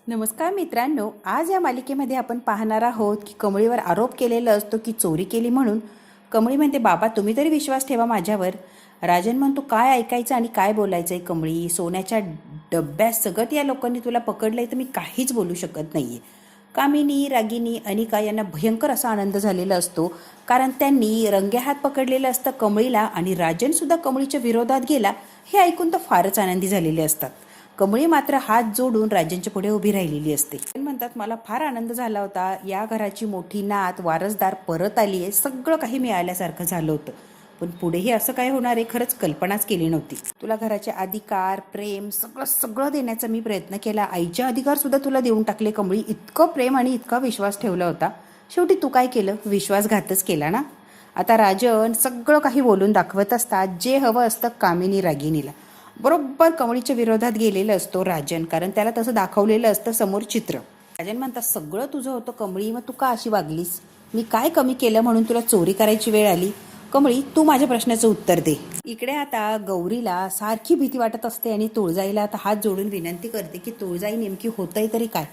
नमस्कार मित्रांनो, आज या मालिकेमध्ये आपण पाहणार आहोत की कमळीवर आरोप केलेला असतो की चोरी केली म्हणून. कमळी म्हणते, बाबा तुम्ही तरी विश्वास ठेवा माझ्यावर. राजन म्हणतो, काय ऐकायचं आणि काय बोलायचं आहे कमळी? सोन्याच्या डब्यात सगळं या लोकांनी तुला पकडलंय तर मी काहीच बोलू शकत नाही आहे. कामिनी, रागिनी, अनिका यांना भयंकर असा आनंद झालेला असतो, कारण त्यांनी रंगेहात पकडलेलं असतं कमळीला आणि राजनसुद्धा कमळीच्या विरोधात गेला हे ऐकून तर फारच आनंदी झालेले असतात. कमळी मात्र हात जोडून राजांच्या पुढे उभी राहिलेली असते. म्हणतात, मला फार आनंद झाला होता, या घराची मोठी नात वारसदार परत आली आहे, सगळं काही मिळाल्यासारखं झालं होतं. पण पुढेही असं काय होणार आहे खरंच कल्पनाच केली नव्हती. तुला घराचे अधिकार, प्रेम सगळं सगळं देण्याचा मी प्रयत्न केला. आईचे अधिकार सुद्धा तुला देऊन टाकले कमळी. इतकं प्रेम आणि इतका विश्वास ठेवला होता, शेवटी तू काय केलं? विश्वासघातच केला ना. आता राजन सगळं काही बोलून दाखवत असतात, जे हवं असतं कामिनी रागिनीला. बरोबर कमळीच्या विरोधात गेलेलं असतो राजन, कारण त्याला तसं दाखवलेलं असतं समोर चित्र. राजन म्हणतात, सगळं तुझं होतं कमळी, मग तू का अशी वागलीस? मी काय कमी केलं म्हणून तुला चोरी करायची वेळ आली? कमळी, तू माझ्या प्रश्नाचं उत्तर दे. इकडे आता गौरीला सारखी भीती वाटत असते आणि तुळजाईला आता हात जोडून विनंती करते की तुळजाई नेमकी होतंय तरी काय?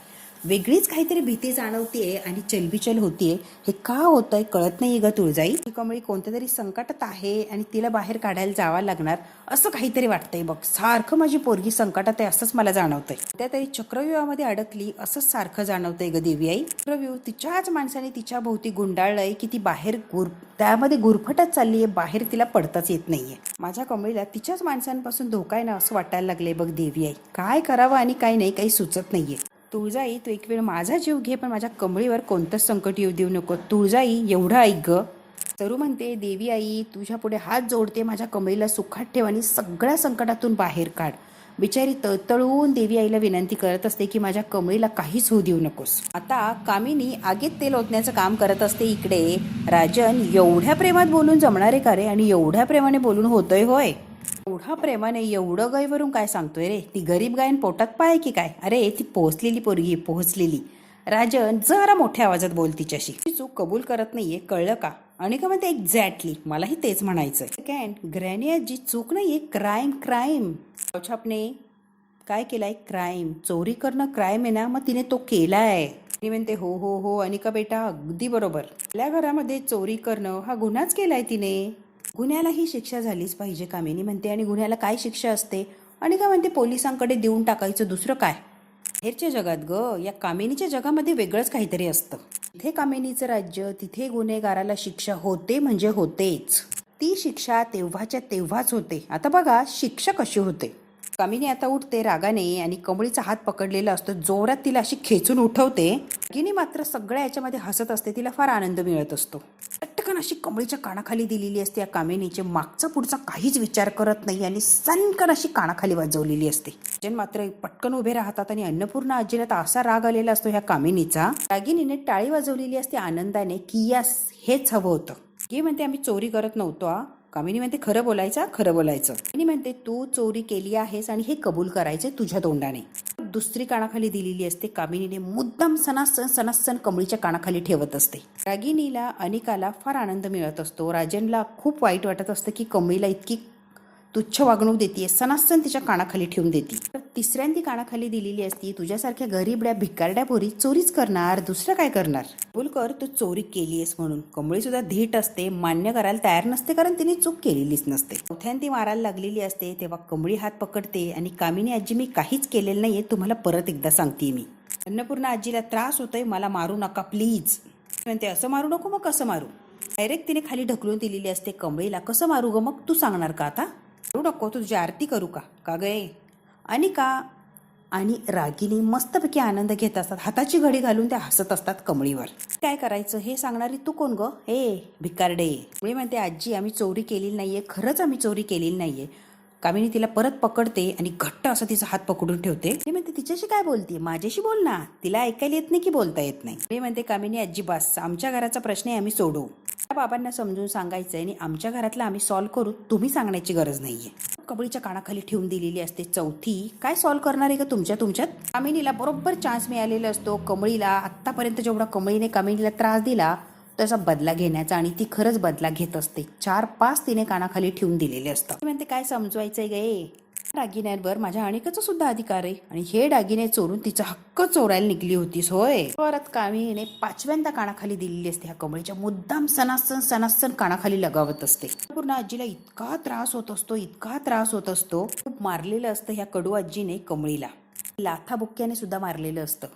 वेगळीच काहीतरी भीती जाणवतीये आणि चलबिचल होतीये. हे का होतंय कळत नाही ग तुळजाई. कमळी कोणत्या तरी संकटात आहे आणि तिला बाहेर काढायला जावं लागणार असं काहीतरी वाटतंय बघ. सारखं माझी पोरगी संकटात आहे असंच मला जाणवतंय. त्यातरी चक्रव्यूहामध्ये अडकली असंच सारखं जाणवतंय ग देवी आई. चक्रव्यूह तिच्याच माणसाने तिच्या भोवती गुंडाळलंय की ती बाहेर त्यामध्ये गुरफटत चाललीये, बाहेर तिला पडताच येत नाहीये. माझ्या कमळीला तिच्याच माणसांपासून धोका आहे ना असं वाटायला लागलंय बघ देवी आई. काय करावं आणि काय नाही काही सुचत नाहीये. तुळजाई, तू एक वेळ माझा जीव घे पण माझ्या कमळीवर कोणतंच संकट येऊ देऊ नको. तुळजाई, एवढं ऐक ग. तरू म्हणते, देवी आई तुझ्या पुढे हात जोडते, माझ्या कमळीला सुखात ठेव आणि सगळ्या संकटातून बाहेर काढ. बिचारी तळतळून देवी आईला विनंती करत असते की माझ्या कमळीला काहीच होऊ देऊ नकोस. आता कामिनी आगीत तेल ओतण्याचं काम करत असते. इकडे राजन, एवढ्या प्रेमात बोलून जमणारे का रे? आणि एवढ्या प्रेमाने बोलून होतोय होय? एवढा प्रेमाने एवढं गायवरून काय सांगतोय रे? ती गरीब गायन पोटात पाय की काय? अरे ती पोहोचलेली पोरगी, पोहोचलेली. राजन, जरा मोठ्या आवाजात बोल तिच्याशी. ती चूक कबूल करत नाहीये, कळलं का? आणि का म्हणते, एक्झॅक्टली मलाही तेच म्हणायचं. ग्रॅनी आजी, चूक नाहीये, क्राईम क्राईम. छापने काय केलाय? क्राईम. चोरी करणं क्राईम आहे ना, मग तिने तो केलाय. ती म्हणते, हो हो हो अनिका बेटा, अगदी बरोबर. आपल्या घरामध्ये चोरी करणं हा गुन्हाच केलाय तिने. गुन्ह्यालाही शिक्षा झालीच पाहिजे कामिनी म्हणते. आणि गुन्ह्याला काय शिक्षा असते? आणि का म्हणते, पोलिसांकडे देऊन टाकायचं, दुसरं काय? बाहेरच्या जगात ग, या कामिनीच्या जगामध्ये वेगळंच काहीतरी असतं. तिथे कामिनीचं राज्य, तिथे गुन्हेगाराला शिक्षा होते म्हणजे होतेच. ती शिक्षा तेव्हाच्या तेव्हाच होते. आता बघा शिक्षा कशी होते. कामिनी आता उठते रागाने आणि कमळीचा हात पकडलेला असतो, जोरात तिला अशी खेचून उठवते. रागिनी मात्र सगळ्या याच्यामध्ये हसत असते, तिला फार आनंद मिळत असतो. पटकन अशी कमळीच्या कानाखाली दिलेली असते या कामिनीचे, मागचा पुढचा काहीच विचार करत नाही आणि सनकन अशी कानाखाली वाजवलेली असते. जन मात्र पटकन उभे राहतात आणि अन्नपूर्णा आजीला तर असा राग आलेला असतो ह्या कामिनीचा. रागिनीने टाळी वाजवलेली असते आनंदाने की यस, हेच हवं होतं. हे म्हणते, आम्ही चोरी करत नव्हतो. कामिनी म्हणते, खरं बोलायचं, खरं बोलायचं. कामिनी म्हणते, तू चोरी केली आहेस आणि हे कबूल करायचे तुझ्या तोंडाने. दुसरी कानाखाली दिलेली असते. कामिनीने मुद्दाम सणासन सणासन कमळीच्या कानाखाली ठेवत असते. रागिनीला, अनिकाला फार आनंद मिळत असतो. राजनला खूप वाईट वाटत असतं की कमळीला इतकी तुच्छ वागणूक देते, सणासन तिच्या कानाखाली ठेवून देते. तिसऱ्यांदी कानाखाली दिलेली असती, तुझ्यासारख्या गरीबड्या भिकारड्या पोरी चोरीच करणार, दुसरं काय करणार? बोल कर, तू चोरी केलीयस म्हणून. कमळी सुद्धा धीट असते, मान्य करायला तयार नसते, कारण तिने चूक केलेलीच नसते. चौथ्यांदी मारायला लागलेली असते तेव्हा कमळी हात पकडते आणि कामिनी आजी, मी काहीच केलेलं नाहीये, तुम्हाला परत एकदा सांगते मी. अन्नपूर्णा आजीला त्रास होतोय, मला मारू नका प्लीज. म्हणते, असं मारू नको, मग कसं मारू? डायरेक्ट तिने खाली ढकलून दिलेली असते कमळीला. कसं मारू ग मग? तू सांगणार का आता? करू नको, तुझी आरती करू का गे? अनिका आणि रागिनी मस्तपैकी आनंद घेत असतात, हाताची घडी घालून त्या हसत असतात कमळीवर. काय करायचं हे सांगणारी तू कोण ग? ए भिकारडे. कमळी म्हणते, आजी आम्ही चोरी केलेली नाहीये, खरंच आम्ही चोरी केलेली नाहीये. कामिनी तिला परत पकडते आणि घट्ट असं तिचा हात पकडून ठेवते. ती म्हणते, तिच्याशी काय बोलते? माझ्याशी बोल ना. तिला ऐकायला येत नाही की बोलता येत नाही. मी म्हणते, कामिनी आजी बस, आमच्या घराचा प्रश्न आहे, आम्ही सोडवू. बाबांना समजून सांगायचंय आणि आमच्या घरातला आम्ही सॉल्व्ह करू, तुम्ही सांगण्याची गरज नाहीये. कमळीच्या कानाखाली ठेवून दिलेली असते. चौथी, काय सॉल्व्ह करणार आहे का तुमच्यात? कामिनीला बरोबर चान्स मिळालेला असतो. कमळीला आत्तापर्यंत जेवढा कमळीने कामिनीला त्रास दिला त्याचा बदला घेण्याचा, आणि ती खरंच बदला घेत असते. 4-5 तिने कानाखाली ठेवून दिलेले असतात. ती म्हणते, काय समजवायचंय गे? दागिन्यांवर माझ्या अनिकाचा सुद्धा अधिकार आहे आणि हे दागिने चोरून तिचा हक्क चोरायला निघली होतीस होय. परत कामिनीने 5व्यांदा कानाखाली दिलेली असते. ह्या कमळीच्या मुद्दाम सणासण कानाखाली लगावत असते. पूर्ण आजीला इतका त्रास होत असतो, इतका त्रास होत असतो. खूप मारलेलं असतं ह्या कडू आजीने कमळीला. लाथाबुक्क्याने सुद्धा मारलेलं असतं.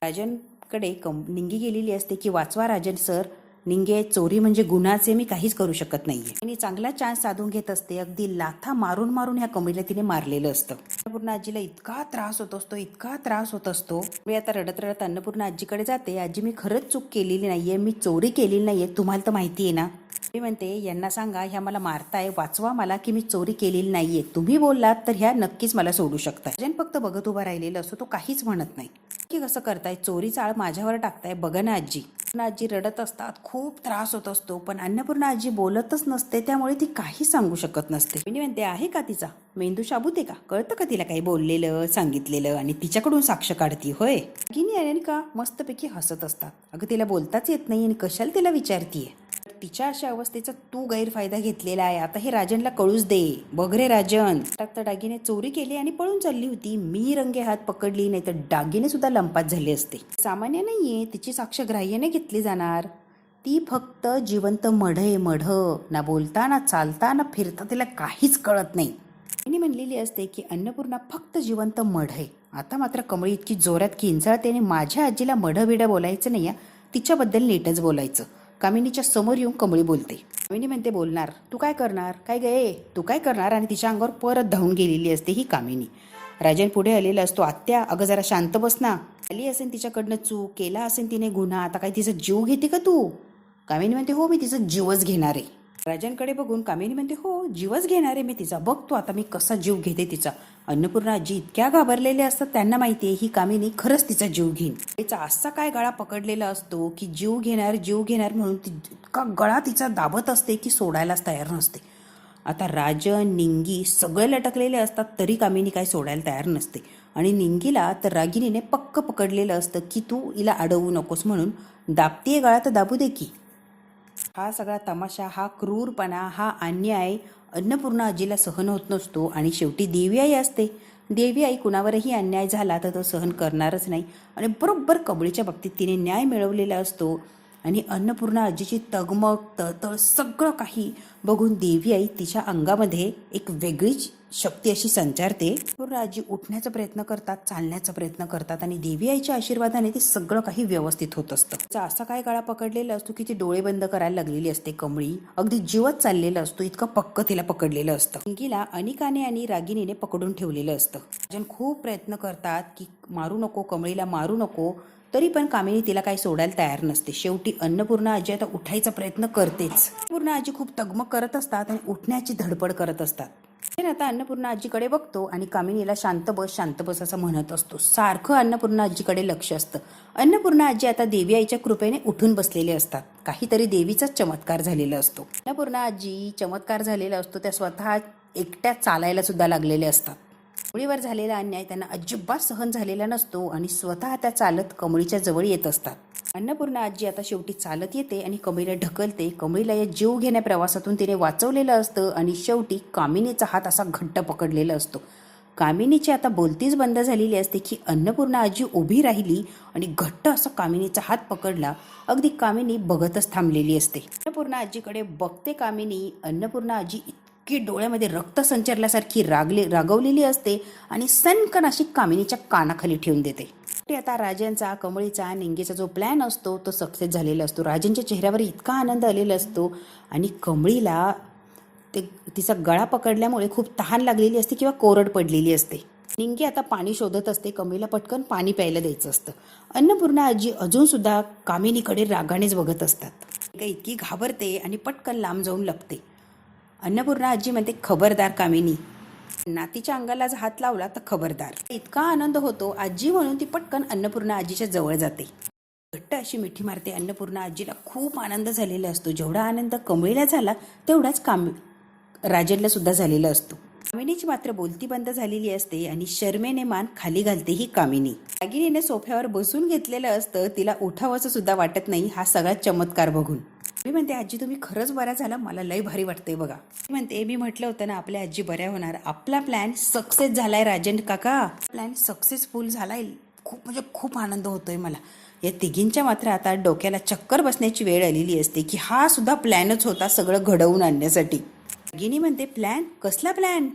राजनकडे निंगी गेलेली असते की वाचवा राजन सर, निंगे चोरी म्हणजे गुन्हाचे, मी काहीच करू शकत नाहीये. आणि चांगला चान्स साधून घेत असते. अगदी लाथा मारून मारून ह्या कमळीला तिने मारलेलं असतं. अन्नपूर्णा आजीला इतका त्रास होत असतो, इतका त्रास होत असतो. मी आता रडत रडत अन्नपूर्णा आजीकडे जाते. आजी मी खरंच चूक केलेली नाहीये, मी चोरी केलेली नाहीये, तुम्हाला तर माहिती आहे ना. मी म्हणते यांना सांगा ह्या मला मारताय, वाचवा मला की मी चोरी केलेली नाहीये. तुम्ही बोललात तर ह्या नक्कीच मला सोडू शकता. राजन फक्त बघत उभा राहिलेला असतो, तो काहीच म्हणत नाही. की कसं करताय, चोरीचा आळ माझ्यावर टाकताय, बघा ना आजी. आजी रडत असतात, खूप त्रास होत असतो. पण अन्नपूर्णा आजी बोलतच नसते, त्यामुळे ती काही सांगू शकत नसते. मी म्हणते आहे का तिचा मेंदू शाबूत आहे का, कळतं का तिला काही बोललेलं सांगितलेलं आणि तिच्याकडून साक्ष काढती होय. गिनी आणि का मस्तपैकी हसत असतात. अगं तिला बोलताच येत नाही आणि कशाला तिला विचारतीये. तिच्या अशा अवस्थेचा तू गैरफायदा घेतलेला आहे. आता हे राजनला कळूच दे. बघ रे राजन, टाकता दागिने चोरी केली आणि पळून चालली होती. मी रंगे हात पकडली, नाही तर दागिने सुद्धा लंपात झाले असते. सामान्य नाहीये, तिची साक्ष ग्राह्याने घेतली जाणार. ती फक्त जिवंत मढ आहे, मढ. ना बोलता ना चालता ना फिरता तिला काहीच कळत नाही. तिने म्हणलेली असते की अन्नपूर्णा फक्त जिवंत मढ आहे. आता मात्र कमळी इतकी जोरात किंचाळते, माझ्या आजीला मढ बोलायचं नाही, तिच्याबद्दल नीटच बोलायचं. कामिनीच्या समोर येऊन कमळी बोलते. कामिनी म्हणते बोलणार, तू काय करणार, काय गे तू काय करणार, आणि तिच्या अंगावर परत धावून गेलेली असते ही कामिनी. राजन पुढे आलेला असतो. आत्या अगं जरा शांत बस ना. आली असेल तिच्याकडनं चूक, केला असेल तिने गुन्हा, आता काय तिचा जीव घेते का तू. कामिनी म्हणते हो मी तिचा जीवच घेणार आहे. राजनकडे बघून कामिनी म्हणते हो जीवच घेणार आहे मी तिचा, बघतो आता मी कसा जीव घेते तिचा. अन्नपूर्णा आजी इतक्या घाबरलेल्या असतात, त्यांना माहिती आहे ही कामिनी खरंच तिचा जीव घेईन. तिचा असा काय गळा पकडलेला असतो की जीव घेणार म्हणून ती इतका गळा तिचा दाबत असते की सोडायलाच तयार नसते. आता राजन निंगी सगळे लटकलेले असतात, तरी कामिनी काय सोडायला तयार नसते. आणि निंगीला तर रागिनीने पक्क पकडलेलं असतं की तू हिला अडवू नकोस म्हणून. दाबतीये गळा तर दाबू दे की. हा सगळा तमाशा, हा क्रूरपणा, हा अन्याय अन्नपूर्णा आजीला सहन होत नसतो. आणि शेवटी देवी आई असते. देवी आई कुणावरही अन्याय झाला तर तो सहन करणारच नाही. आणि बरोबर कमळीच्या बाबतीत तिने न्याय मिळवलेला असतो. आणि अन्नपूर्णा आजीची तगमग तळतळ सगळं काही बघून देवी आई तिच्या अंगामध्ये एक वेगळीच शक्ती अशी संचारते. अन्नपूर्णा आजी उठण्याचा प्रयत्न करतात, चालण्याचा प्रयत्न करतात आणि देवी आईच्या आशीर्वादाने ते सगळं काही व्यवस्थित होत असतं. तिचा असा काय गळा पकडलेला असतो की ती डोळे बंद करायला लागलेली असते. कमळी अगदी जीवच चाललेला असतो, इतकं पक्क तिला पकडलेलं असतं. निंगीला अनिकाने आणि रागिनीने पकडून ठेवलेलं असतं. राजन खूप प्रयत्न करतात की मारू नको, कमळीला मारू नको, तरी पण कामिनी तिला काही सोडायला तयार नसते. शेवटी अन्नपूर्णा आजी आता उठायचा प्रयत्न करतेच. अन्नपूर्णा आजी खूप तगमग करत असतात आणि उठण्याची धडपड करत असतात. आता अन्नपूर्णा आजीकडे बघतो आणि कामिनीला शांत बस असं म्हणत असतो. सारखं अन्नपूर्णा आजीकडे लक्ष असतं. अन्नपूर्णा आजी आता देवी आईच्या कृपेने उठून बसलेले असतात. काहीतरी देवीचाच चमत्कार झालेला असतो. अन्नपूर्णा आजी चमत्कार झालेला असतो, त्या स्वतः एकट्या चालायला सुद्धा लागलेले असतात. कमळीवर झालेला अन्याय त्यांना अजिबात सहन झालेला नसतो आणि स्वतः त्या चालत कमळीच्या जवळ येत असतात. अन्नपूर्णा आजी आता शेवटी चालत येते आणि कमळीला ढकलते. कमळीला या जीव घेण्या प्रवासातून तिने वाचवलेलं असतं आणि शेवटी कामिनीचा हात असा घट्ट पकडलेला असतो. कामिनीची आता बोलतीच बंद झालेली असते की अन्नपूर्णा आजी उभी राहिली आणि घट्ट असा कामिनीचा हात पकडला. अगदी कामिनी बघतच थांबलेली असते. अन्नपूर्णा आजीकडे बघते कामिनी. अन्नपूर्णा आजी की डोळ्यामध्ये रक्त संचरल्यासारखी रागवलेली असते आणि सनकन अशी कामिनीच्या कानाखाली ठेवून देते. आता राजनचा, कमळीचा, निंगीचा जो प्लॅन असतो तो सक्सेस झालेला असतो. राजनच्या चेहऱ्यावर इतका आनंद आलेला असतो आणि कमळीला तिचा गळा पकडल्यामुळे खूप तहान लागलेली असते किंवा कोरड पडलेली असते. निंगी आता पाणी शोधत असते. कमळीला पटकन पाणी प्यायला द्यायचं असतं. अन्नपूर्णा आजी अजून सुद्धा कामिनीकडे रागानेच बघत असतात. इतकी घाबरते आणि पटकन लांब जाऊन लपते. अन्नपूर्णा आजी म्हणते खबरदार कामिनी, नातीच्या अंगाला जर हात लावला तर खबरदार. इतका आनंद होतो आजी म्हणून ती पटकन अन्नपूर्णा आजीच्या जवळ जाते. घट्ट अशी मिठी मारते. अन्नपूर्णा आजीला खूप आनंद झालेला असतो. जेवढा आनंद कमळीला झाला तेवढाच राजनला सुद्धा झालेला असतो. कामिनीची मात्र बोलती बंद झालेली असते आणि शर्मेने मान खाली घालते ही कामिनी. रागिनीने सोफ्यावर बसून घेतलेलं असतं. तिला उठावंसं सुद्धा वाटत नाही हा सगळा चमत्कार बघून. मी म्हणते आजी तुम्ही खरंच बऱ्या झाला, मला लय भारी वाटतंय बघा. मी म्हणते मी म्हटलं होतं ना आपल्या आजी बऱ्या होणार, आपला प्लॅन सक्सेस झालाय राजन काका, प्लॅन सक्सेसफुल झालाय. खूप म्हणजे खूप आनंद होतोय मला. या तिघींच्या मात्र आता डोक्याला चक्कर बसण्याची वेळ आलेली असते की हा सुद्धा प्लॅनच होता सगळं घडवून आणण्यासाठी. गिनी म्हणते प्लॅन कसला प्लॅन?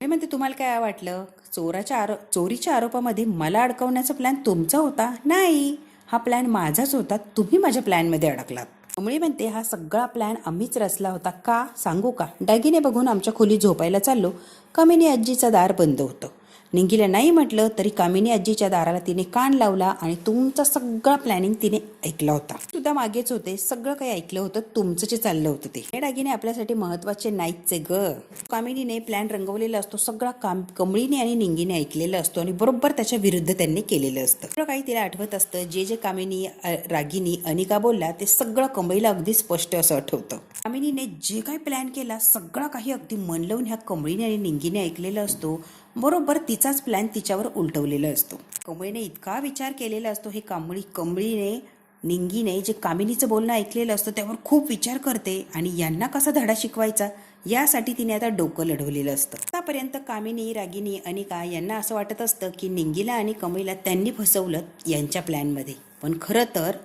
मी म्हणते तुम्हाला काय वाटलं चोरीच्या आरोपामध्ये मला अडकवण्याचा प्लॅन तुमचा होता? नाही, हा प्लॅन माझाच होता, तुम्ही माझ्या प्लॅनमध्ये अडकलात. कमळी म्हणते हा सगळा प्लॅन आम्हीच रचला होता. का सांगू का? डागिने बघून आमच्या खोलीत झोपायला चाललो, कामिनी आजीचं दार बंद होतं. निंगीला नाही म्हटलं तरी कामिनी आजीच्या दाराला तिने कान लावला आणि तुमचा सगळा प्लॅनिंग तिने ऐकला होता. सुद्धा मागेच होते, सगळं काही ऐकलं होतं, तुमचं जे चाललं होतं ते. हे डागिने आपल्यासाठी महत्वाचे नाहीच ग. कामिनीने प्लॅन रंगवलेला असतो, सगळा कमळीने आणि निंगीने ऐकलेलं असतो आणि बरोबर त्याच्या विरुद्ध त्यांनी केलेलं असतं. सगळं काही तिला आठवत असतं. जे कामिनी रागिनी अनिका बोलला ते सगळं कमळीला अगदी स्पष्ट असं आठवतं. कामिनीने जे काही प्लॅन केला सगळा काही अगदी मन लावून ह्या कमळीने आणि निंगीने ऐकलेला असतो. बरोबर तिचाच प्लॅन तिच्यावर उलटवलेला असतो. कमळीने इतका विचार केलेला असतो. हे कमळीने निंगीने जे कामिनीचं बोलणं ऐकलेलं असतं त्यावर खूप विचार करते आणि यांना कसा धडा शिकवायचा यासाठी तिने आता डोकं लढवलेलं असतं. आतापर्यंत कामिनी रागिनी अनिका यांना असं वाटत असतं की निंगीला आणि कमळीला त्यांनी फसवलं यांच्या प्लॅनमध्ये, पण खरं तर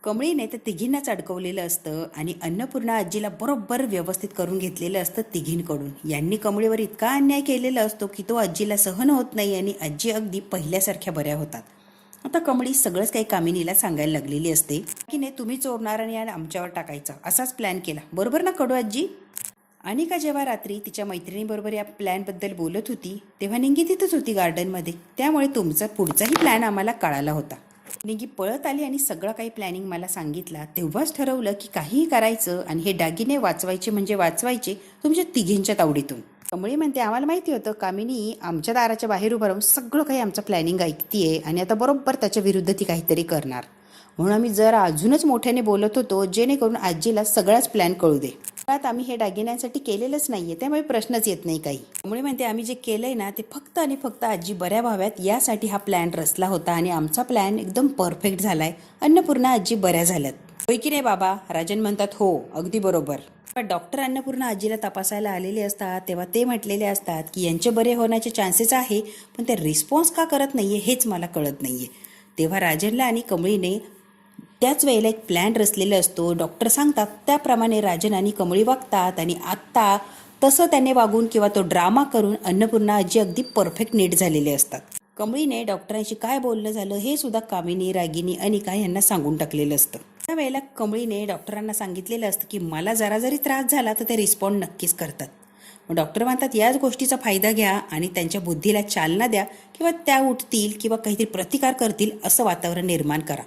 कमळीने तर तिघींनाच अडकवलेलं असतं आणि अन्नपूर्णा आजीला बरोबर व्यवस्थित करून घेतलेलं असतं तिघींकडून. यांनी कमळीवर इतका अन्याय केलेला असतो की तो आजीला सहन होत नाही आणि आजी अगदी पहिल्यासारख्या बऱ्या होतात. आता कमळी सगळंच काही कामिनीला सांगायला लागलेली असते की नाही तुम्ही चोरणार आणि आमच्यावर टाकायचा असाच प्लॅन केला, बरोबर ना कडू आजी? अनिका जेव्हा रात्री तिच्या मैत्रिणीबरोबर या प्लॅनबद्दल बोलत होती तेव्हा निंगी तिथंच होती गार्डनमध्ये, त्यामुळे तुमचा पुढचाही प्लॅन आम्हाला कळाला होता. निंगी पळत आली आणि सगळं काही प्लॅनिंग मला सांगितला. तेव्हाच ठरवलं की काहीही करायचं आणि हे दागिने वाचवायचे म्हणजे वाचवायचे तुमच्या तिघींच्या तावडीतून. कमळी म्हणते आम्हाला माहिती होतं कामिनी आमच्या दाराच्या बाहेर उभं राहून सगळं काही आमचं प्लॅनिंग ऐकतीये आणि आता बरोबर त्याच्या विरुद्ध ती काहीतरी करणार, म्हणून आम्ही जरा अजूनच मोठ्याने बोलत होतो जेणेकरून आजीला सगळाच प्लॅन कळू दे. आम्ही हे दागिन्यांसाठी केलेलंच नाहीये, त्यामुळे प्रश्नच येत नाही काही. त्यामुळे म्हणते आम्ही जे केलंय ना ते फक्त आणि फक्त आजी बऱ्या व्हाव्यात यासाठी हा प्लॅन रचला होता आणि आमचा प्लॅन एकदम परफेक्ट झालाय. अन्नपूर्णा आजी बऱ्या झाल्यात. होय की नाही बाबा? राजन म्हणतात हो अगदी बरोबर. डॉक्टर अन्नपूर्णा आजीला तपासायला आलेले असतात तेव्हा ते म्हटलेले असतात की यांचे बरे होण्याचे चान्सेस आहे, पण ते रिस्पॉन्स का करत नाहीये हेच मला कळत नाहीये. तेव्हा राजनला आणि कमळीने त्याच वेळेला एक प्लॅन रचलेला असतो. डॉक्टर सांगतात त्याप्रमाणे राजन आणि कमळी वागतात आणि आत्ता तसं त्याने वागून किंवा तो ड्रामा करून अन्नपूर्णा आजी अगदी परफेक्ट नीट झालेले असतात. कमळीने डॉक्टरांशी काय बोलणं झालं हे सुद्धा कामिनी रागिनी अनिका यांना सांगून टाकलेलं असतं. त्यावेळेला कमळीने डॉक्टरांना सांगितलेलं असतं की मला जरा जरी त्रास झाला तर ते रिस्पॉन्ड नक्कीच करतात. मग डॉक्टर म्हणतात याच गोष्टीचा फायदा घ्या आणि त्यांच्या बुद्धीला चालना द्या किंवा त्या उठतील किंवा काहीतरी प्रतिकार करतील असं वातावरण निर्माण करा.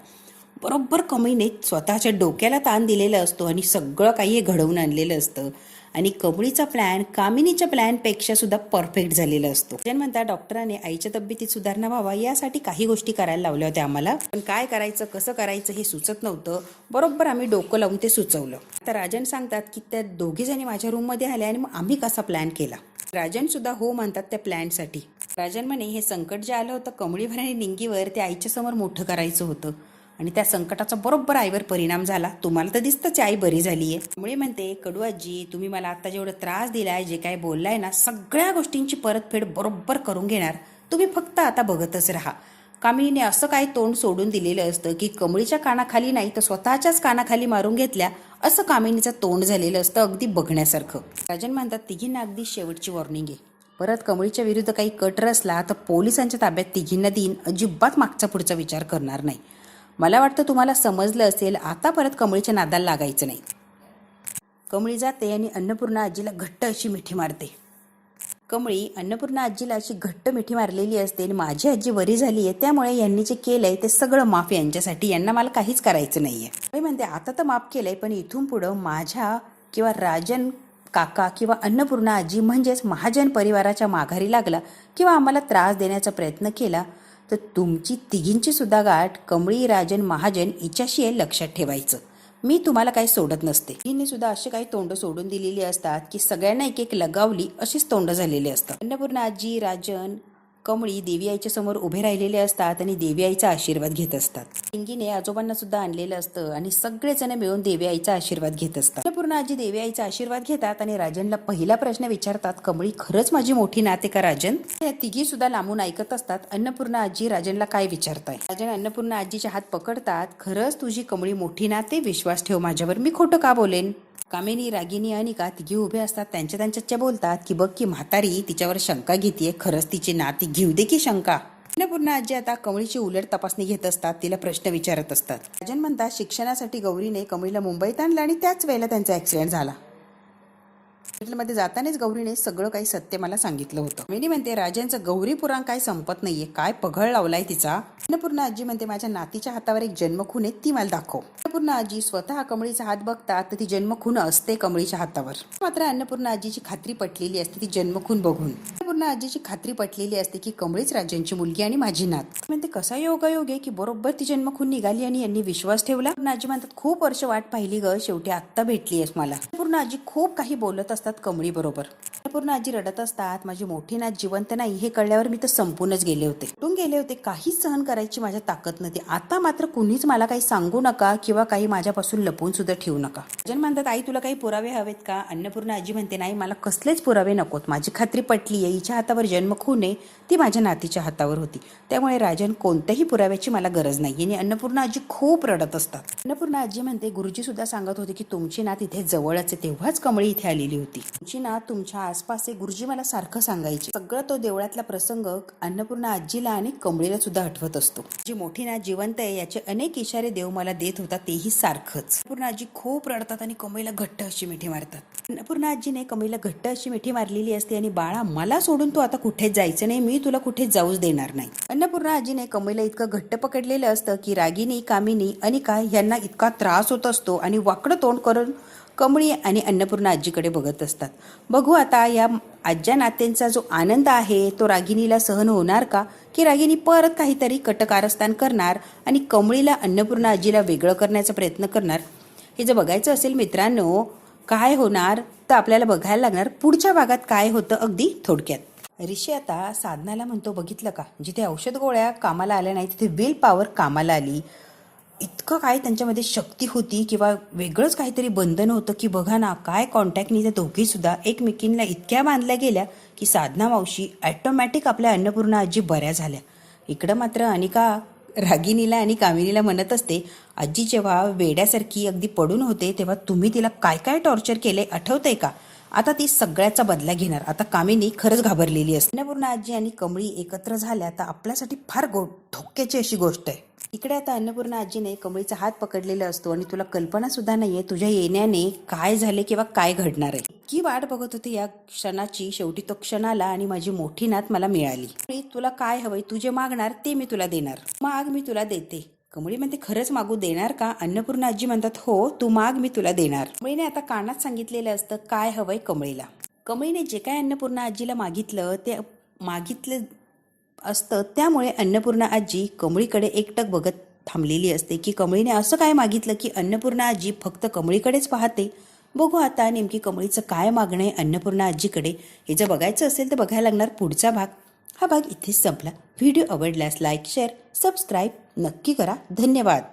बरोबर कमळीने स्वतःच्या डोक्याला ताण दिलेला असतो आणि सगळं काही हे घडवून आणलेलं असतं आणि कमळीचा प्लॅन कामिनीच्या प्लॅनपेक्षा सुद्धा परफेक्ट झालेला असतो. म्हणतात डॉक्टरांनी आईच्या तब्येतीत सुधारणा व्हावा यासाठी काही गोष्टी करायला लावल्या होत्या आम्हाला, पण काय करायचं कसं करायचं हे सुचत नव्हतं. बरोबर आम्ही डोकं लावून ते सुचवलं. आता राजन सांगतात की त्या दोघी जणी माझ्या रूममध्ये आल्या आणि मग आम्ही कसा प्लॅन केला. राजन सुद्धा हो म्हणतात त्या प्लॅनसाठी. राजन म्हणे हे संकट जे आलं होतं कमळीवर आणि निंगीवर ते आईच्या समोर मोठं करायचं होतं आणि त्या संकटाचा बरोबर आईवर परिणाम झाला. तुम्हाला तर दिसतंच आई बरी झालीये. त्यामुळे म्हणते कडू आजी तुम्ही मला आता जेवढं त्रास दिलाय जे काय बोललाय ना सगळ्या गोष्टींची परतफेड बरोबर करून घेणार, तुम्ही फक्त आता बघतच राहा. कामिनीने असं काही तोंड सोडून दिलेलं असतं की कमळीच्या कानाखाली नाही तर स्वतःच्याच कानाखाली मारून घेतल्या असं कामिनीचं तोंड झालेलं असतं अगदी बघण्यासारखं. राजन म्हणतात तिघींना अगदी शेवटची वॉर्निंग आहे, परत कमळीच्या विरुद्ध काही कट रचला तर पोलिसांच्या ताब्यात तिघींना देईन, अजिबात मागचा पुढचा विचार करणार नाही. मला वाटतं तुम्हाला समजलं असेल, आता परत कमळीच्या नादाला लागायचं नाही. कमळी जाते आणि अन्नपूर्णा आजीला घट्ट अशी मिठी मारते. कमळी अन्नपूर्णा आजीला अशी घट्ट मिठी मारलेली असते आणि माझी आजी बरी झाली आहे त्यामुळे यांनी जे केलंय ते सगळं माफ यांच्यासाठी, यांना मला काहीच करायचं नाहीये. मी म्हणते आता तर माफ केलंय पण इथून पुढं माझ्या किंवा राजन काका किंवा अन्नपूर्णा आजी म्हणजेच महाजन परिवाराच्या माघारी लागला किंवा आम्हाला त्रास देण्याचा प्रयत्न केला तर तुमची तिघींची सुद्धा गाठ कमळी राजन महाजन हिच्याशी आहे, लक्षात ठेवायचं. मी तुम्हाला काही सोडत नसते. हिने सुद्धा असे काही तोंड सोडून दिलेली असतात की सगळ्यांना एक एक लगावली अशीच तोंड झालेली असतात. अन्नपूर्णा आजी राजन कमळी देवी आईच्या समोर उभे राहिलेले असतात आणि देवी आईचा आशीर्वाद घेत असतात. पिंगीने आजोबांना सुद्धा आणलेलं असतं आणि सगळेजण मिळून देवी आईचा आशीर्वाद घेत असतात. अन्नपूर्णा आजी देवी आईचा आशीर्वाद घेतात आणि राजनला पहिला प्रश्न विचारतात, कमळी खरंच माझी मोठी नाते का राजन? या तिघी सुद्धा लांबून ऐकत असतात. अन्नपूर्णा आजी राजनला काय विचारताय? राजन अन्नपूर्णा आजीचे हात पकडतात. खरंच तुझी कमळी मोठी नाते, विश्वास ठेव माझ्यावर, मी खोटं का बोलेन? कामिनी, रागिनी, अनिका तिघी उभे असतात. त्यांच्यात बलतात की बघ की म्हातारी तिच्यावर शंका घेतीये, खरंच तिची नाती घेऊ दे की शंका. अन्नपूर्णा आजी आता कमळीची उलट तपासणी घेत असतात. तिला प्रश्न विचारत असतात. राजन म्हणतात शिक्षणासाठी गौरीने कमळीला मुंबईत आणलं आणि त्याच वेळेला त्यांचा ऍक्सिडेंट झाला. हॉस्पिटलमध्ये जातानाच गौरीने सगळं काही सत्य मला सांगितलं होतं. कामिनी म्हणते राजनचं गौरी पुराण काय संपत नाहीये, काय पघळ लावलाय तिचा. अन्नपूर्णा आजी म्हणते माझ्या नातीच्या हातावर एक जन्मखून आहे, ती मला दाखव. अन्नपूर्णा आजी स्वतः कमळीचा हात बघतात तर ती जन्मखून असते कमळीच्या हातावर. मात्र अन्नपूर्णा आजीची खात्री पटलेली असते ती जन्मखून बघून. अन्नपूर्णा आजीची खात्री पटलेली असते की कमळीच राजनची मुलगी आणि माझी नात. म्हणते कसा योगायोग आहे की बरोबर ती जन्मखून निघाली आणि यांनी विश्वास ठेवला. अन्नपूर्णा आजी म्हणतात खूप वर्ष वाट पाहिली ग, शेवटी आत्ता भेटली आहेस मला. अन्नपूर्णा आजी खूप काही बोलत असतात कमळी बरोबर. अन्नपूर्णा आजी रडत असतात. माझी मोठी नात जिवंत नाही हे कळल्यावर मी तर संपूनच गेले होते. काहीच सहन करायची माझ्या ताकद नव्हती. आता मात्र कुणीच मला काही सांगू नका किंवा काही माझ्यापासून लपवून सुद्धा ठेवू नका. राजन म्हणतात आई तुला काही पुरावे हवेत का? अन्नपूर्णा आजी म्हणते नाही, मला कसलेच पुरावे नकोत. माझी खात्री पटली आहे, हिच्या हातावर जन्म खून आहे, ती माझ्या नातीच्या हातावर होती. त्यामुळे राजन कोणत्याही पुराव्याची मला गरज नाही. आणि अन्नपूर्णा आजी खूप रडत असतात. अन्नपूर्णा आजी म्हणते गुरुजी सुद्धा सांगत होते की तुमची नात इथे जवळच आहे, तेव्हाच कमळी इथे आलेली होती. तुमची नात तुमच्या आसपास आहे, गुरुजी मला सारखं सांगायचे. सगळं तो देवळातला प्रसंग अन्नपूर्णा आजीला आणि कमळीला सुद्धा आठवत असतो. जी मोठी नात जिवंत आहे याचे अनेक इशारे देव मला देत होता, तेही सारखंच. अन्नपूर्णा आजी खूप रडतात आणि कमळीला घट्ट अशी मिठी मारतात. अन्नपूर्णा आजीने कमळीला घट्ट अशी मिठी मारलेली असते आणि बाळा मला सोडून तू आता कुठेच जायचं नाही, मी तुला कुठे जाऊच देणार नाही. अन्नपूर्णा आजीने कमळीला इतकं घट्ट पकडलेलं असतं की रागिनी, कामिनी, अनिका यांना इतका त्रास होत असतो आणि वाकडं तोंड करून कमळी आणि अन्नपूर्णा आजीकडे बघत असतात. बघू आता या आज्या नात्यांचा जो आनंद आहे तो रागिनीला सहन होणार का, की रागिनी परत काहीतरी कटकारस्थान करणार आणि कमळीला अन्नपूर्णा आजीला वेगळं करण्याचा प्रयत्न करणार. हे जर बघायचं असेल मित्रांनो काय होणार तर आपल्याला बघायला लागणार पुढच्या भागात काय होतं अगदी थोडक्यात. ऋषी आता साधनाला म्हणतो बघितलं का, जिथे औषध गोळ्या कामाला आल्या नाही तिथे विल पॉवर कामाला आली. इतकं काय त्यांच्यामध्ये शक्ती होती किंवा वेगळंच काहीतरी बंधन होतं की बघा ना काय कॉन्टॅक्टनी त्या दोघी सुद्धा एकमेकींना इतक्या बांधल्या गेल्या की साधना मावशी ॲटोमॅटिक आपल्या अन्नपूर्णा आजी बऱ्या झाल्या. इकडं मात्र अनिका रागिनीला आणि कामिनीला म्हणत असते आजी जेव्हा वेड्यासारखी अगदी पडून होते तेव्हा तुम्ही तिला काय काय टॉर्चर केले आठवतंय का? आता ती सगळ्याचा बदला घेणार. आता कामिनी खरंच घाबरलेली असते. अन्नपूर्णा आजी आणि कमळी एकत्र झाल्या तर आपल्यासाठी फार धोक्याची अशी गोष्ट आहे. इकडे आता अन्नपूर्णा आजीने कमळीचा हात पकडलेला असतो आणि तुला कल्पना सुद्धा नाहीये तुझ्या येण्याने काय झाले किंवा काय घडणार आहे. इतकी वाट बघत होते या क्षणाची, शेवटी तो क्षण आला आणि माझी मोठी नात मला मिळाली. तुला काय हवंय, तू जे मागणार ते मी तुला देणार, माग मी तुला देते. कमळी म्हणते खरंच मागू देणार का? अन्नपूर्णा आजी म्हणतात हो तू माग मी तुला देणार. कमळीने आता कानात सांगितलेलं असतं काय हवंय कमळीला. कमळीने जे काय अन्नपूर्णा आजीला मागितलं ते मागितलं असतं, त्यामुळे अन्नपूर्णा आजी कमळीकडे एकटक बघत थांबलेली असते की कमळीने असं काय मागितलं की अन्नपूर्णा आजी फक्त कमळीकडेच पाहते. बघू आता नेमकी कमळीचं काय मागणं आहे अन्नपूर्णा आजीकडे. हे जर बघायचं असेल तर बघायला लागणार पुढचा भाग. हा भाग इथेच संपला. व्हिडिओ आवडल्यास लाईक, शेअर, सबस्क्राईब नक्की करा. धन्यवाद.